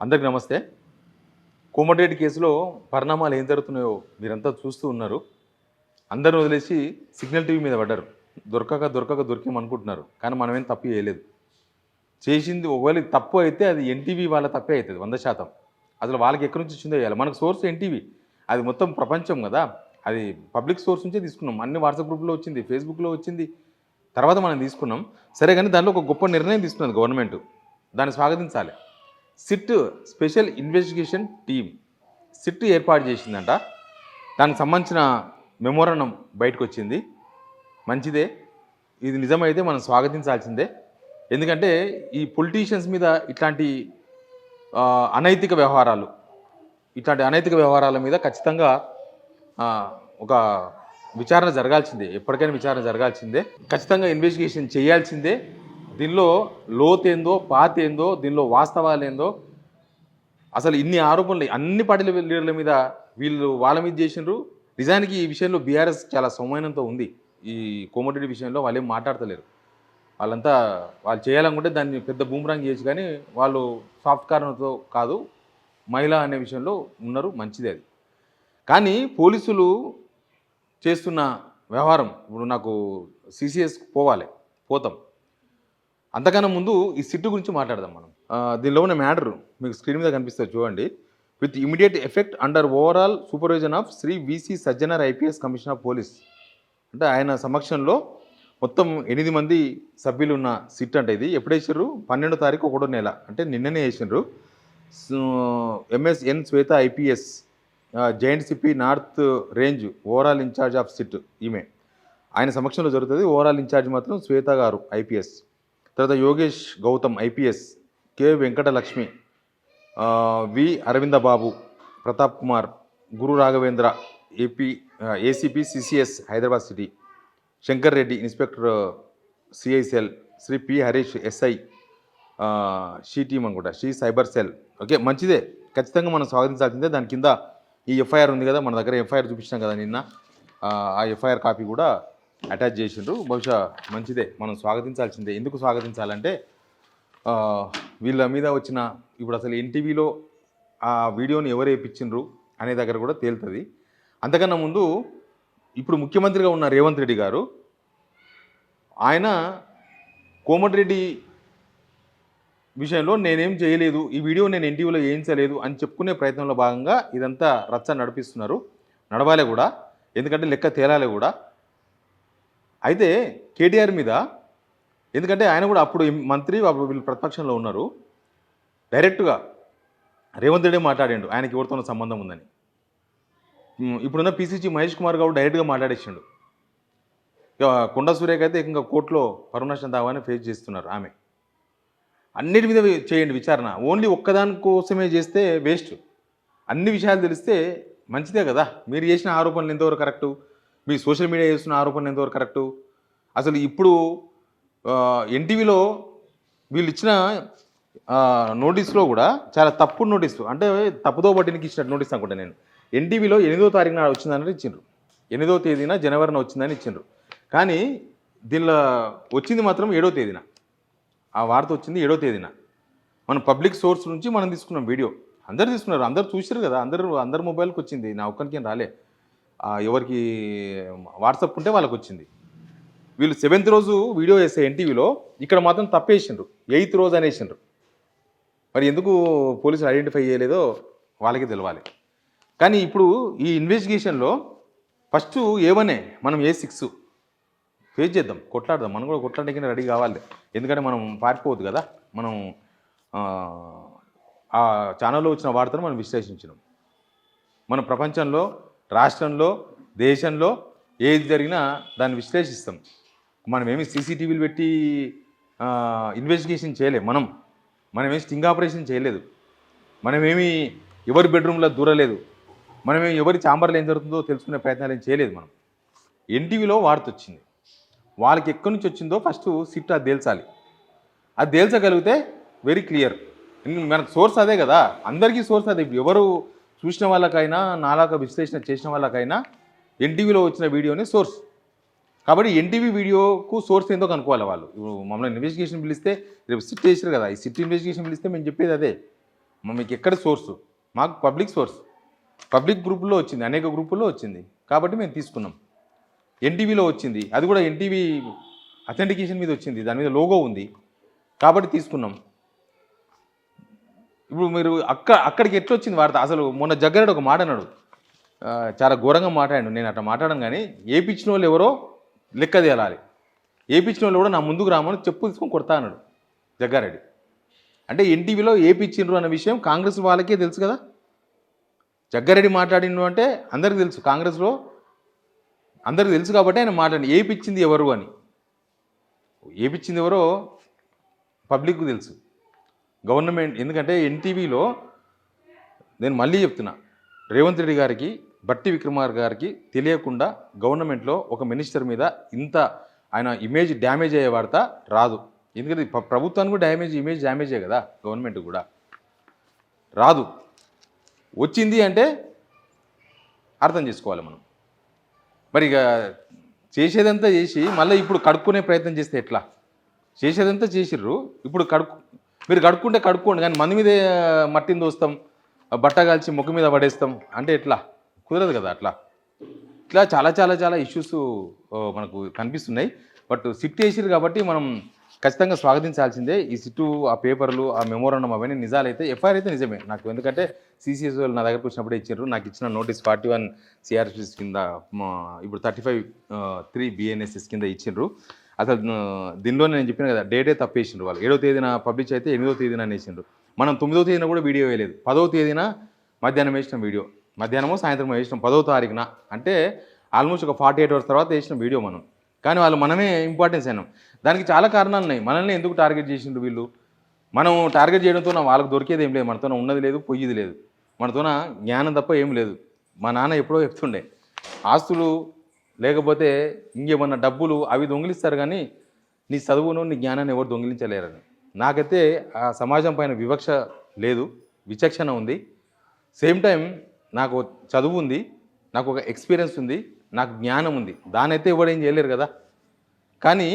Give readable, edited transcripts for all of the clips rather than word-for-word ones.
అందరికి నమస్తే. కోమటిరెడ్డి కేసులో పరిణామాలు ఏం జరుగుతున్నాయో మీరంతా చూస్తూ ఉన్నారు. అందరూ వదిలేసి సిగ్నల్ టీవీ మీద పడ్డారు. దొరికామనుకుంటున్నారు. కానీ మనమేం తప్పు చేయలేదు. చేసింది ఒకవేళ తప్పు అయితే అది ఎన్టీవీ వాళ్ళ తప్పే అవుతుంది 100%. అసలు వాళ్ళకి ఎక్కడి నుంచి వచ్చిందో వేయాలి. మనకు సోర్స్ ఎన్టీవీ, అది మొత్తం ప్రపంచం కదా, అది పబ్లిక్ సోర్స్ నుంచే తీసుకున్నాం. అన్ని వాట్సాప్ గ్రూప్లో వచ్చింది, ఫేస్బుక్లో వచ్చింది, తర్వాత మనం తీసుకున్నాం. సరే, కానీ దాంట్లో ఒక గొప్ప నిర్ణయం తీసుకున్నది గవర్నమెంట్, దాన్ని స్వాగతించాలి. SIT special investigation team SIT ఏర్పాటు చేసిందంట. దానికి సంబంధించిన మెమోరాండం బయటకు వచ్చింది. మంచిదే, ఇది నిజమైతే మనం స్వాగతించాల్సిందే. ఎందుకంటే ఈ పొలిటీషియన్స్ మీద ఇట్లాంటి అనైతిక వ్యవహారాల మీద ఖచ్చితంగా ఒక విచారణ జరగాల్సిందే. ఎప్పటికైనా విచారణ జరగాల్సిందే, ఖచ్చితంగా ఇన్వెస్టిగేషన్ చేయాల్సిందే. దీనిలో లోతేందో పాతేందో, దీనిలో వాస్తవాలేందో, అసలు ఇన్ని ఆరోపణలు అన్ని పార్టీల లీడర్ల మీద వీళ్ళు వాళ్ళ మీద చేసినారు. నిజానికి ఈ విషయంలో బీఆర్ఎస్ చాలా సౌమ్యనంతో ఉంది. ఈ కోమటిరెడ్డి విషయంలో వాళ్ళు ఏం మాట్లాడతలేరు. వాళ్ళు చేయాలనుకుంటే దాన్ని పెద్ద బూమరాంగ్ చేయొచ్చు, కానీ వాళ్ళు సాఫ్ట్ కార్నర్తో కాదు, మహిళ అనే విషయంలో ఉన్నారు. మంచిదే అది. కానీ పోలీసులు చేస్తున్న వ్యవహారం, ఇప్పుడు నాకు సిసిఎస్ పోతాం. అంతకన్నా ముందు ఈ సిట్టు గురించి మాట్లాడదాం మనం. దీనిలో ఉన్న మ్యాటర్ మీకు స్క్రీన్ మీద కనిపిస్తుంది చూడండి. With immediate effect under overall supervision of Shri V C Sajjanar IPS commissioner of police. అంటే ఆయన సమక్షంలో మొత్తం 8 మంది సభ్యులు ఉన్న సిట్ అంటే ఇది ఎప్పుడు వేసారు? 12వ తారీఖు 1వ నెల, అంటే నిన్ననే వేసినారు. MSN Swetha IPS joint CP north range overall incharge of SIT, ఈమె ఆయన సమక్షంలో జరుగుతుంది. ఓవరాల్ ఇన్ఛార్జ్ మాత్రం శ్వేత గారు ఐపీఎస్. తర్వాత Yogesh Gautam IPS, K Venkatalakshmi, V Aravinda Babu, Pratap Kumar, Guru Raghavendra ACP CCS Hyderabad city, Shankar Reddy inspector CI cell, Shri P Harish SI she team అనుకుంటా, షీ సైబర్ సెల్. ఓకే, మంచిదే, ఖచ్చితంగా మనం స్వాగతించాల్సిందే. దాని కింద ఈ ఎఫ్ఐఆర్ ఉంది కదా, మన దగ్గర ఎఫ్ఐఆర్ చూపించినాం కదా నిన్న, ఆ ఎఫ్ఐఆర్ కాపీ కూడా అటాచ్ చేసిండ్రు. బహుశా మంచిదే, మనం స్వాగతించాల్సిందే. ఎందుకు స్వాగతించాలంటే వీళ్ళ మీద వచ్చిన ఇప్పుడు అసలు ఎన్టీవీలో ఆ వీడియోని ఎవరు వేయించిండ్రు అనే దగ్గర కూడా తేలుతుంది. అంతకన్నా ముందు ఇప్పుడు ముఖ్యమంత్రిగా ఉన్న రేవంత్ రెడ్డి గారు, ఆయన కోమటిరెడ్డి విషయంలో నేనేం చేయలేదు, ఈ వీడియో నేను ఎన్టీవీలో వేయించలేదు అని చెప్పుకునే ప్రయత్నంలో భాగంగా ఇదంతా రచ్చ నడిపిస్తున్నారు. నడవాలే కూడా, ఎందుకంటే లెక్క తేలాలే కూడా. అయితే కేటీఆర్ మీద, ఎందుకంటే ఆయన కూడా అప్పుడు మంత్రి, అప్పుడు వీళ్ళు ప్రతిపక్షంలో ఉన్నారు, డైరెక్ట్గా రేవంత్ రెడ్డి మాట్లాడాడు ఆయనకి ఎవరితోనో సంబంధం ఉందని. ఇప్పుడున్న పీసీసీ మహేష్ కుమార్ గౌడ్ డైరెక్ట్గా మాట్లాడేసిండు. కొండా సూర్యకి అయితే ఇంకా కోర్టులో పరువునష్టం దావాని ఫేస్ చేస్తున్నారు ఆమె. అన్నిటి మీద చేయండి విచారణ, ఓన్లీ ఒక్కదాని కోసమే చేస్తే వేస్ట్. అన్ని విషయాలు తెలిస్తే మంచిదే కదా. మీరు చేసిన ఆరోపణలు ఎంతవరకు కరెక్టు, మీ సోషల్ మీడియా చేస్తున్న ఆరోపణలు ఎంతవరకు కరెక్టు. అసలు ఇప్పుడు ఎన్టీవీలో వీళ్ళు ఇచ్చిన నోటీసులో కూడా చాలా తప్పుడు నోటీసు, అంటే తప్పుదో పట్టినకి ఇచ్చినట్టు నోటీస్ అనుకుంటా. నేను ఎన్టీవీలో 8వ తారీఖున వచ్చిందని ఇచ్చిండ్రు, 8వ తేదీన జనవరిన వచ్చిందని ఇచ్చిండ్రు. కానీ దీనిలో వచ్చింది మాత్రం 7వ తేదీన. ఆ వార్త వచ్చింది 7వ తేదీన. మనం పబ్లిక్ సోర్స్ నుంచి మనం తీసుకున్నాం వీడియో. అందరు తీసుకున్నారు, అందరు చూసారు కదా, అందరు మొబైల్కి వచ్చింది, నా ఒక్కరికి ఏం రాలే. ఎవరికి వాట్సాప్ ఉంటే వాళ్ళకి వచ్చింది. వీళ్ళు 7th రోజు వీడియో వేసే ఎన్టీవీలో ఇక్కడ మాత్రం తప్పేసిండ్రు, 8th రోజు అనేసిండ్రు. మరి ఎందుకు పోలీసులు ఐడెంటిఫై చేయలేదో వాళ్ళకి తెలవాలి. కానీ ఇప్పుడు ఈ ఇన్వెస్టిగేషన్లో ఫస్ట్ A1 మనం A6 ఫేస్ చేద్దాం, కొట్లాడదాం. మనం కూడా కొట్లాడడానికి రెడీ కావాలి. ఎందుకంటే మనం పారిపోవద్దు కదా. మనం ఆ ఛానల్లో వచ్చిన వార్తను మనం విశ్లేషించినాం. మన ప్రపంచంలో, రాష్ట్రంలో, దేశంలో ఏది జరిగినా దాన్ని విశ్లేషిస్తాం. మనమేమి సీసీటీవీలు పెట్టి ఇన్వెస్టిగేషన్ చేయలేం. మనమేమి స్టింగ్ ఆపరేషన్ చేయలేదు. మనమేమి ఎవరి బెడ్రూమ్లో దూరలేదు. మనమేమి ఎవరి ఛాంబర్లో ఏం జరుగుతుందో తెలుసుకునే ప్రయత్నాలు ఏం చేయలేదు. మనం ఎన్టీవీలో వార్త వచ్చింది, వాళ్ళకి ఎక్కడి నుంచి వచ్చిందో ఫస్ట్ సిట్ అది తేల్చాలి. అది తేల్చగలిగితే వెరీ క్లియర్. మనకు సోర్స్ అదే కదా, అందరికీ సోర్స్ అదే. ఎవరు చూసిన వాళ్ళకైనా, నాలాగా విశ్లేషణ చేసిన వాళ్ళకైనా ఎన్టీవీలో వచ్చిన వీడియోనే సోర్స్. కాబట్టి ఎన్టీవీ వీడియోకు సోర్స్ ఏందో కనుక్కోవాలి వాళ్ళు. ఇప్పుడు మమ్మల్ని ఇన్వెస్టిగేషన్ పిలిస్తే రేపు సిట్ చేసారు కదా, ఈ సిట్ ఇన్వెస్టిగేషన్ పిలిస్తే మేము చెప్పేది అదే. మీకు ఎక్కడ సోర్సు? మాకు పబ్లిక్ సోర్స్, పబ్లిక్ గ్రూపుల్లో వచ్చింది, అనేక గ్రూపుల్లో వచ్చింది కాబట్టి మేము తీసుకున్నాం. ఎన్టీవీలో వచ్చింది, అది కూడా ఎన్టీవీ అథెంటికేషన్ మీద వచ్చింది, దాని మీద లోగో ఉంది కాబట్టి తీసుకున్నాం. ఇప్పుడు మీరు అక్కడికి ఎట్లా వచ్చింది వార్త? అసలు మొన్న జగ్గారెడ్డి ఒక మాట అన్నాడు, చాలా ఘోరంగా మాట్లాడాడు. నేను అట్లా మాట్లాడను, కానీ ఏపిచ్చిన వాళ్ళు ఎవరో లెక్క తేలాలి, ఏపిచ్చిన వాళ్ళు కూడా నా ముందుకు రామని చెప్పు తీసుకొని కొడతా అన్నాడు జగ్గారెడ్డి. అంటే ఎన్టీవీలో ఏపిచ్చిండ్రు అన్న విషయం కాంగ్రెస్ వాళ్ళకే తెలుసు కదా. జగ్గారెడ్డి మాట్లాడిండు అంటే అందరికీ తెలుసు, కాంగ్రెస్లో అందరికీ తెలుసు కాబట్టి ఆయన మాట్లాడి ఏపిచ్చింది ఎవరు అని. ఏపిచ్చింది ఎవరో పబ్లిక్కు తెలుసు, గవర్నమెంట్. ఎందుకంటే ఎన్టీవీలో నేను మళ్ళీ చెప్తున్నా, రేవంత్ రెడ్డి గారికి, బట్టి విక్రమార్క గారికి తెలియకుండా గవర్నమెంట్లో ఒక మినిస్టర్ మీద ఇంత ఆయన ఇమేజ్ డ్యామేజ్ అయ్యే వార్త రాదు. ఎందుకంటే ప్రభుత్వానికి కూడా ఇమేజ్ డ్యామేజే కదా, గవర్నమెంట్ కూడా రాదు. వచ్చింది అంటే అర్థం చేసుకోవాలి మనం. మరి ఇక చేసేదంతా చేసి మళ్ళీ ఇప్పుడు కడుక్కునే ప్రయత్నం చేస్తే ఎట్లా? చేసేదంతా చేసిర్రు, ఇప్పుడు మీరు కడుక్కోండి, కానీ మంది మీదే మట్టిని దోస్తాం, బట్ట కాల్చి ముఖం మీద పడేస్తాం అంటే ఎట్లా? కుదరదు కదా అట్లా. ఇట్లా చాలా చాలా చాలా ఇష్యూస్ మనకు కనిపిస్తున్నాయి. బట్ సిట్ వేసిరు కాబట్టి మనం ఖచ్చితంగా స్వాగతించాల్సిందే. ఈ సిట్టు, ఆ పేపర్లు, ఆ మెమోరాండం అవన్నీ నిజాలైతే, ఎఫ్ఐఆర్ అయితే నిజమే నాకు. ఎందుకంటే సిసిఎస్ వాళ్ళు నా దగ్గరకు వచ్చినప్పుడే ఇచ్చారు. నాకు ఇచ్చిన నోటీస్ 41 సిఆర్పిఎస్ కింద, ఇప్పుడు 35(3) బిఎన్ఎస్ఎస్ కింద ఇచ్చిండ్రు. అసలు దీనిలో నేను చెప్పిన కదా, డేటే తప్పేసిండ్రు వాళ్ళు. 7వ తేదీన పబ్లిష్ అయితే 8వ తేదీన వేసిండ్రు. మనం 9వ తేదీన కూడా వీడియో వేయలేదు, 10వ తేదీన మధ్యాహ్నం వేసిన వీడియో, మధ్యాహ్నమో సాయంత్రం వేసినాం 10వ తారీఖున. అంటే ఆల్మోస్ట్ ఒక 48 hours తర్వాత వేసిన వీడియో మనం. కానీ వాళ్ళు మనమే ఇంపార్టెన్స్ అయినాం. దానికి చాలా కారణాలు ఉన్నాయి. మనల్ని ఎందుకు టార్గెట్ చేసిండ్రు వీళ్ళు? మనం టార్గెట్ చేయడంతో వాళ్ళకి దొరికేది ఏం లేదు, మనతో ఉన్నది లేదు, పొయ్యిది లేదు, మనతోన జ్ఞానం తప్ప ఏం లేదు. మా నాన్న ఎప్పుడో చెప్తుండే, ఆస్తులు లేకపోతే ఇంకేమన్నా డబ్బులు అవి దొంగిలిస్తారు, కానీ నీ చదువును, నీ జ్ఞానాన్ని ఎవరు దొంగిలించలేరని. నాకైతే ఆ సమాజం పైన వివక్ష లేదు, విచక్షణ ఉంది. సేమ్ టైం నాకు చదువు ఉంది, నాకు ఒక ఎక్స్పీరియన్స్ ఉంది, నాకు జ్ఞానం ఉంది. దానైతే ఎవరు ఏం చేయలేరు కదా. కానీ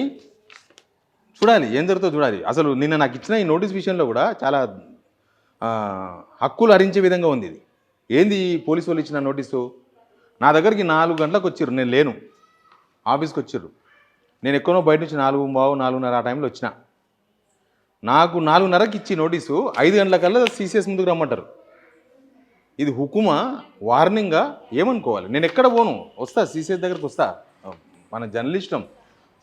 చూడాలి, ఏం జరుగుతుందో చూడాలి. అసలు నిన్న నాకు ఇచ్చిన ఈ నోటీస్ విషయంలో కూడా చాలా హక్కులు హరించే విధంగా ఉంది. ఇది ఏంది? పోలీసు వాళ్ళు ఇచ్చిన నోటీసు నా దగ్గరికి 4 గంటలకు వచ్చిర్రు, నేను లేను, ఆఫీస్కి వచ్చిర్రు. నేను ఎక్కడో బయట నుంచి 4:15, 4:30 ఆ టైంలో వచ్చిన. నాకు 4:30కి ఇచ్చి నోటీసు 5 గంటలకల్లా సిసిఎస్ ముందుకు రమ్మంటారు. ఇది హుకుమా, వార్నింగా, ఏమనుకోవాలి? నేను ఎక్కడ పోను, వస్తా, సిసిఎస్ దగ్గరికి వస్తా. మన జర్నలిస్టం,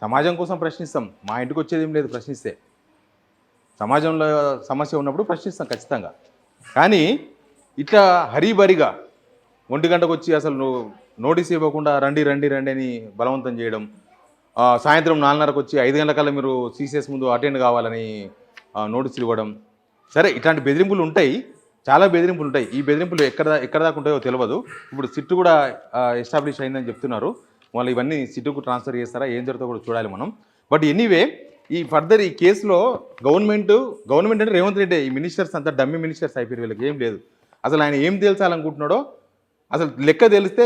సమాజం కోసం ప్రశ్నిస్తాం. మా ఇంటికి వచ్చేది ఏం లేదు ప్రశ్నిస్తే. సమాజంలో సమస్య ఉన్నప్పుడు ప్రశ్నిస్తాం ఖచ్చితంగా. కానీ ఇట్లా హరీబరిగా 1 గంటకు వచ్చి అసలు నోటీస్ ఇవ్వకుండా రండి రండి రండి అని బలవంతం చేయడం, సాయంత్రం 4:30కు వచ్చి 5 గంటలకల్లా మీరు సిసిఎస్ ముందు అటెండ్ కావాలని నోటీసులు ఇవ్వడం. సరే, ఇట్లాంటి బెదిరింపులు ఉంటాయి, చాలా బెదిరింపులు ఉంటాయి. ఈ బెదిరింపులు ఎక్కడ దాకా ఉంటాయో తెలియదు. ఇప్పుడు సిట్టు కూడా ఎస్టాబ్లిష్ అయిందని చెప్తున్నారు. వాళ్ళు ఇవన్నీ సిట్టుకు ట్రాన్స్ఫర్ చేస్తారా, ఏం జరుగుతుందో కూడా చూడాలి మనం. బట్ ఎనీవే, ఈ ఫర్దర్ ఈ కేసులో గవర్నమెంట్ అంటే రేవంత్ రెడ్డి, ఈ మినిస్టర్స్ అంతా డమ్మీ మినిస్టర్స్ అయిపోయారు, వీళ్ళకి ఏం లేదు. అసలు ఆయన ఏం తేల్చాలనుకుంటున్నాడో అసలు లెక్క తెలిస్తే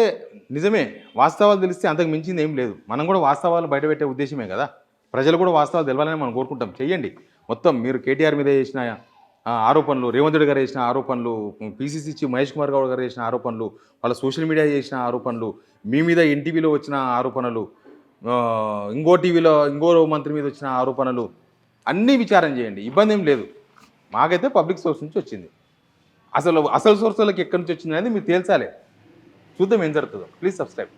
నిజమే, వాస్తవాలు తెలిస్తే అంతకు మించింది ఏం లేదు. మనం కూడా వాస్తవాలు బయటపెట్టే ఉద్దేశమే కదా, ప్రజలు కూడా వాస్తవాలు తెలవాలని మనం కోరుకుంటాం. చెయ్యండి మొత్తం. మీరు కేటీఆర్ మీద చేసిన ఆరోపణలు, రేవంత్ రెడ్డి గారు చేసిన ఆరోపణలు, పీసీసీ చీఫ్ మహేష్ కుమార్ గౌడ్ గారు చేసిన ఆరోపణలు, వాళ్ళ సోషల్ మీడియా చేసిన ఆరోపణలు, మీ మీద ఎన్టీవీలో వచ్చిన ఆరోపణలు, ఇంకో టీవీలో ఇంకో మంత్రి మీద వచ్చిన ఆరోపణలు అన్నీ విచారం చేయండి, ఇబ్బంది ఏం లేదు. మాకైతే పబ్లిక్ సోర్స్ నుంచి వచ్చింది. అసలు సోర్స్ వాళ్ళకి ఎక్కడి నుంచి వచ్చింది అనేది మీరు తేల్చాలి. చూద్దాం ఏం జరుగుతుందో. Please subscribe.